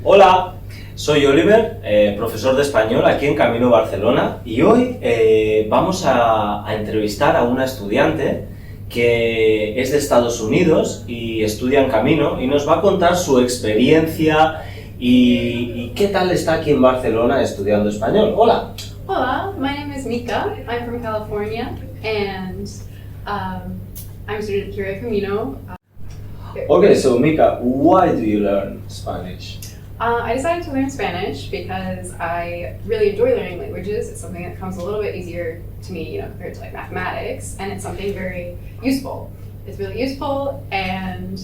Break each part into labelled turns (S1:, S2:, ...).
S1: Hola, soy Oliver, profesor de español aquí en Camino Barcelona y hoy vamos a entrevistar a una estudiante que es de Estados Unidos y estudia en Camino y nos va a contar su experiencia y qué tal está aquí en Barcelona estudiando español. Hola.
S2: Hola, my name is Mika. I'm from California and I'm a student here at Camino.
S1: Okay, so Mika, why do you learn Spanish?
S2: I decided to learn Spanish because I really enjoy learning languages. It's something that comes a little bit easier to me, compared to like mathematics, and it's something very useful. It's really useful, and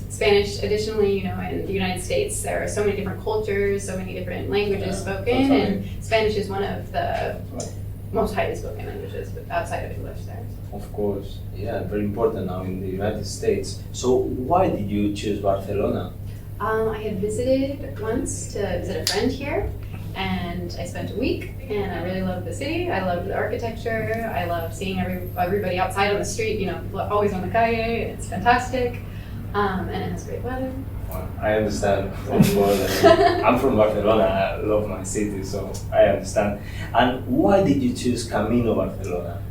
S2: Spanish, additionally, in the United States, there are so many different cultures, so many different languages spoken, and Spanish is one of the most highly spoken languages outside of English there.
S1: Of course, yeah, very important now in the United States. So why did you choose Barcelona?
S2: I had visited once to visit a friend here, and I spent a week, and I really loved the city. I loved the architecture. I love seeing everybody outside on the street, always on the calle. It's fantastic, and it has great weather.
S1: Well, I understand, of course. I'm from Barcelona. I love my city, so I understand. And why did you choose Camino Barcelona?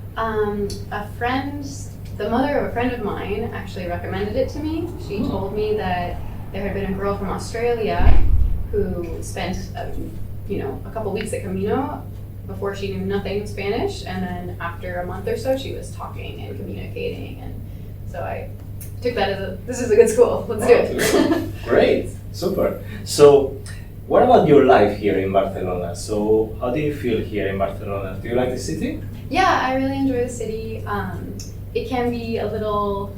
S2: The mother of a friend of mine actually recommended it to me. She told me that there had been a girl from Australia who spent, a couple weeks at Camino before she knew nothing of Spanish, and then after a month or so, she was talking and communicating, and so I took that as this is a good school. Let's do it.
S1: Great, super. So, what about your life here in Barcelona? So, how do you feel here in Barcelona? Do you like the city?
S2: Yeah, I really enjoy the city. It can be a little.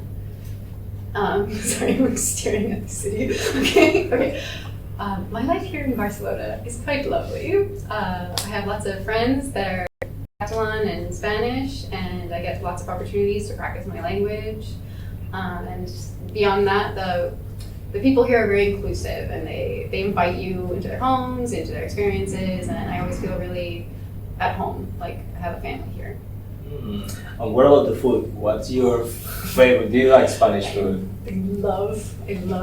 S2: Sorry, I'm staring at the city. Okay. My life here in Barcelona is quite lovely. I have lots of friends that are Catalan and Spanish, and I get lots of opportunities to practice my language. And beyond that, the people here are very inclusive, and they invite you into their homes, into their experiences, and I always feel really at home, like I have a family here.
S1: And what about the food? What's your favorite? Do you like Spanish food?
S2: I love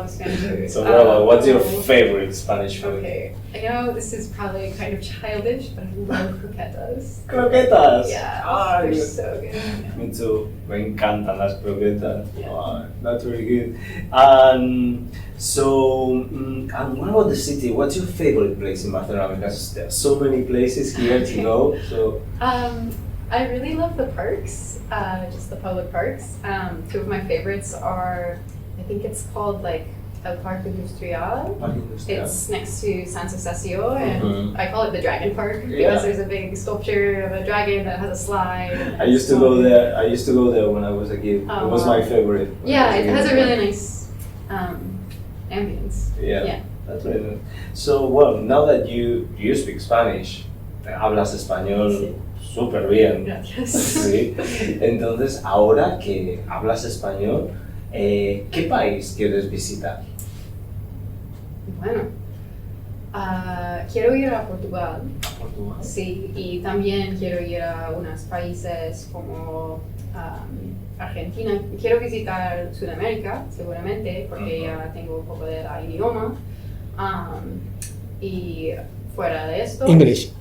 S2: Spanish food.
S1: So what's your favorite Spanish food?
S2: Okay, I know this is probably kind of childish, but I love croquetas.
S1: Croquetas?
S2: Yeah, they're so good.
S1: Me too. Me encantan las croquetas.
S2: Yeah.
S1: Oh, that's really good. And and what about the city? What's your favorite place in Barcelona? Because there are so many places here to go. So.
S2: I really love the parks, just the public parks. Two of my favorites are, I think it's called El Parque Industrial. It's next to San Sucesio, and I call it the Dragon Park because there's a big sculpture of a dragon that has a slide.
S1: I used to go there. I used to go there when I was a kid. It was my favorite.
S2: Yeah, it has a really nice ambience.
S1: Yeah, that's really nice. So, well, now that you speak Spanish, hablas español.
S2: Sí.
S1: Súper bien.
S2: Gracias.
S1: Sí. Entonces, ahora que hablas español, ¿qué país quieres visitar?
S2: Bueno, quiero ir a Portugal.
S1: ¿A Portugal?
S2: Sí, y también quiero ir a unos países como Argentina. Quiero visitar Sudamérica, seguramente, porque ya tengo un poco del idioma. Y fuera de esto...
S3: English.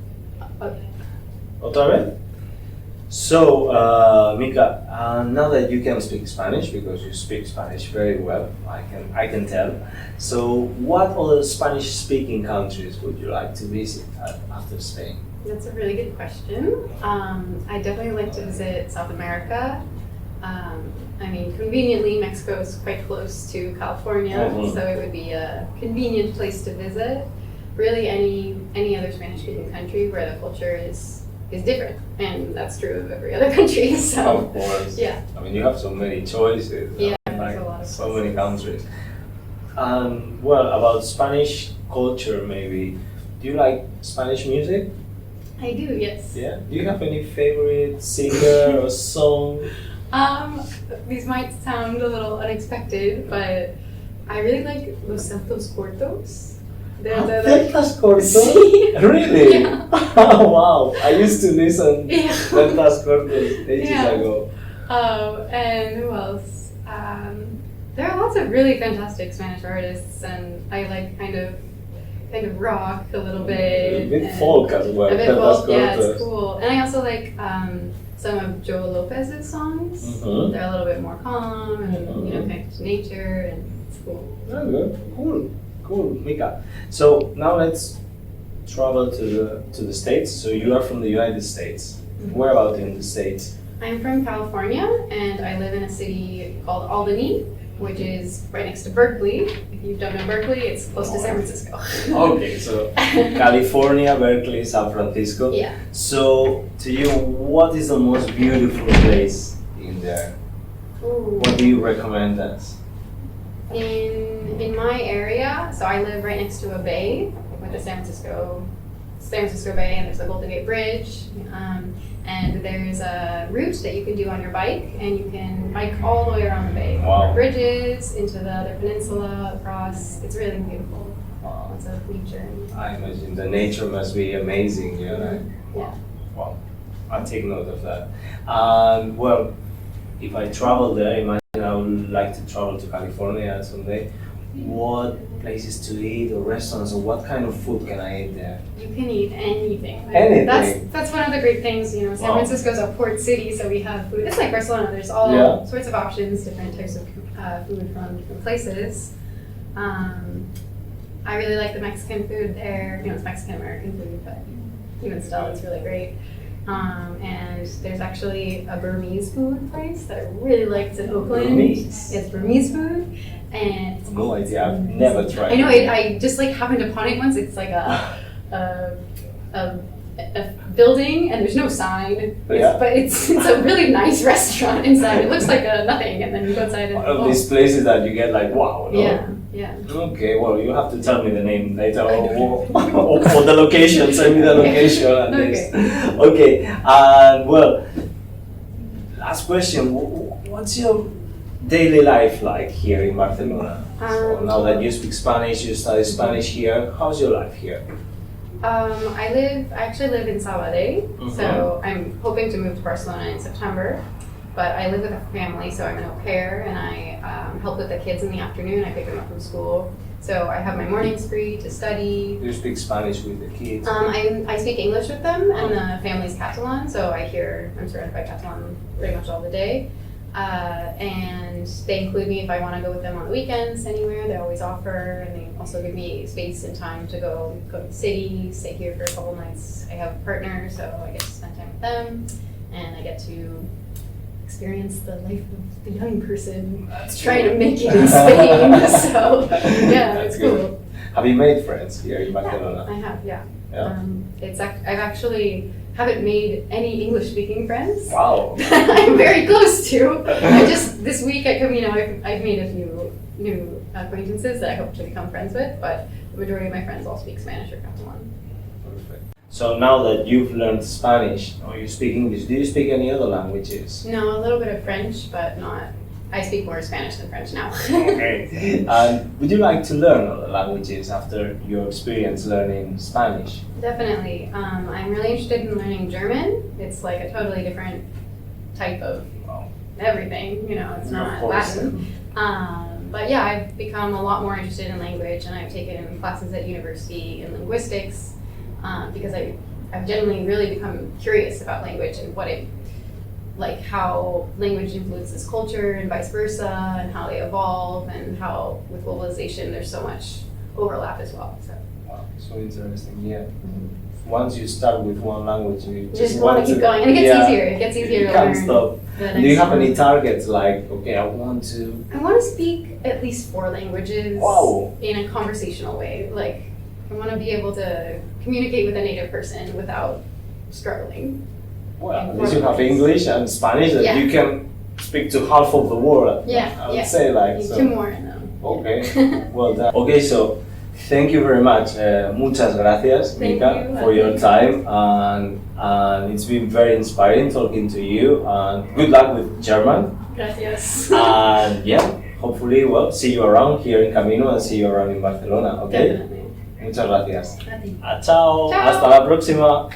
S1: Otra vez? So, Mika, now that you can speak Spanish, because you speak Spanish very well, I can tell. So, what other Spanish-speaking countries would you like to visit after Spain?
S2: That's a really good question. I definitely like to visit South America. Conveniently, Mexico is quite close to California, so it would be a convenient place to visit. Really, any other Spanish-speaking country where the culture is different, and that's true of every other country. So,
S1: of course.
S2: Yeah.
S1: You have so many choices.
S2: Yeah, there's a lot of
S1: so many countries. Well, about Spanish culture, maybe. Do you like Spanish music?
S2: I do, yes.
S1: Yeah. Do you have any favorite singer or song?
S2: These might sound a little unexpected, but I really like Los Santos Cortos.
S1: Ventas Cortos?
S2: Sí.
S1: Really?
S2: Yeah.
S1: Wow, I used to listen
S2: Yeah.
S1: Ventas Cortos ages ago.
S2: And who else? There are lots of really fantastic Spanish artists, and I like kind of kind of rock a little bit.
S1: A bit folk as well.
S2: A bit
S1: That's
S2: folk,
S1: good.
S2: yeah, it's cool. And I also like some of Joe Lopez's songs.
S1: Mhm.
S2: They're a little bit more calm and connected to nature, and it's cool.
S1: Very good. Cool, Mika. So now let's travel to the States. So you are from the United States. Where about in the States?
S2: I'm from California, and I live in a city called Albany, which is right next to Berkeley. If you don't know Berkeley, it's close to San Francisco.
S1: Okay, so California, Berkeley, San Francisco.
S2: Yeah.
S1: So to you, what is the most beautiful place in there?
S2: Ooh.
S1: What do you recommend us?
S2: In my area, so I live right next to a bay with the San Francisco Bay, and there's the Golden Gate Bridge, and there's a route that you can do on your bike, and you can bike all the way around the bay,
S1: Wow.
S2: bridges into the other peninsula, across. It's really beautiful.
S1: Wow.
S2: It's a nature.
S1: I imagine the nature must be amazing. Yeah.
S2: Yeah.
S1: Wow. I'll take note of that. And well, if I travel there, imagine I would like to travel to California someday. What places to eat or restaurants or what kind of food can I eat there?
S2: You can eat anything.
S1: Anything?
S2: That's one of the great things, San
S1: Wow.
S2: Francisco's a port city, so we have food. It's like Barcelona. There's all
S1: Yeah.
S2: sorts of options, different types of food from different places. I really like the Mexican food there. It's Mexican-American food, but even still, it's really great. And there's actually a Burmese food place that I really like. It's in Oakland.
S1: Burmese?
S2: It's Burmese food, and it's
S1: No idea. I've never tried.
S2: I know. I just happened upon it once. It's like a building, and there's no sign.
S1: Yeah.
S2: But it's a really nice restaurant inside. It looks like a nothing, and then you go inside and
S1: One of these places that you get like, wow. No?
S2: Yeah.
S1: Okay, well, you have to tell me the name later or the location. Send me the location at least. Okay, and well, last question. What's your daily life like here in Barcelona? So now that you speak Spanish, you study Spanish here, how's your life here?
S2: I actually live in Sabadell, so I'm hoping to move to Barcelona in September. But I live with a family, so I'm an au pair, and I help with the kids in the afternoon. I pick them up from school. So I have my mornings free to study.
S1: Do you speak Spanish with the kids?
S2: I speak English with them, and the family's Catalan, so I'm surrounded by Catalan pretty much all the day. And they include me if I want to go with them on the weekends anywhere. They always offer, and they also give me space and time to go to the city, stay here for a couple nights. I have a partner, so I get to spend time with them, and I get to experience the life of the young person trying to make it in Spain. So yeah, it's cool.
S1: Have you made friends here in Barcelona?
S2: I have, yeah.
S1: Yeah.
S2: I've actually haven't made any English-speaking friends.
S1: Wow.
S2: I'm very close to. This week at Camino, I've made a few new acquaintances that I hope to become friends with, but the majority of my friends all speak Spanish or Catalan.
S1: Perfect. So now that you've learned Spanish, or you speak English, do you speak any other languages?
S2: No, a little bit of French, but not. I speak more Spanish than French now.
S1: Okay. And would you like to learn other languages after your experience learning Spanish?
S2: Definitely. I'm really interested in learning German. It's like a totally different type of everything. It's not Latin. But yeah, I've become a lot more interested in language, and I've taken classes at university in linguistics because I've generally really become curious about language and how language influences culture and vice versa, and how they evolve, and how with globalization there's so much overlap as well. So.
S1: Wow, so interesting. Yeah. Once you start with one language, you
S2: just want to keep going, and it gets easier. It gets easier to learn.
S1: Can't stop. Do you have any targets? Like, okay, I want to
S2: speak at least 4 languages.
S1: Wow.
S2: In a conversational way. Like, I want to be able to communicate with a native person without struggling.
S1: Well, at least you have English and Spanish that you can speak to half of the world.
S2: Yeah,
S1: I would say like
S2: so. 2 more in them.
S1: Okay, well done. Okay, so thank you very much. Muchas gracias, Mika, for your time, and it's been very inspiring talking to you. And good luck with German.
S2: Gracias.
S1: And yeah, hopefully, see you around here in Camino and see you around in Barcelona. Okay.
S2: Definitely.
S1: Muchas gracias.
S2: Gracias.
S1: Chao.
S2: Chao.
S1: Hasta la próxima.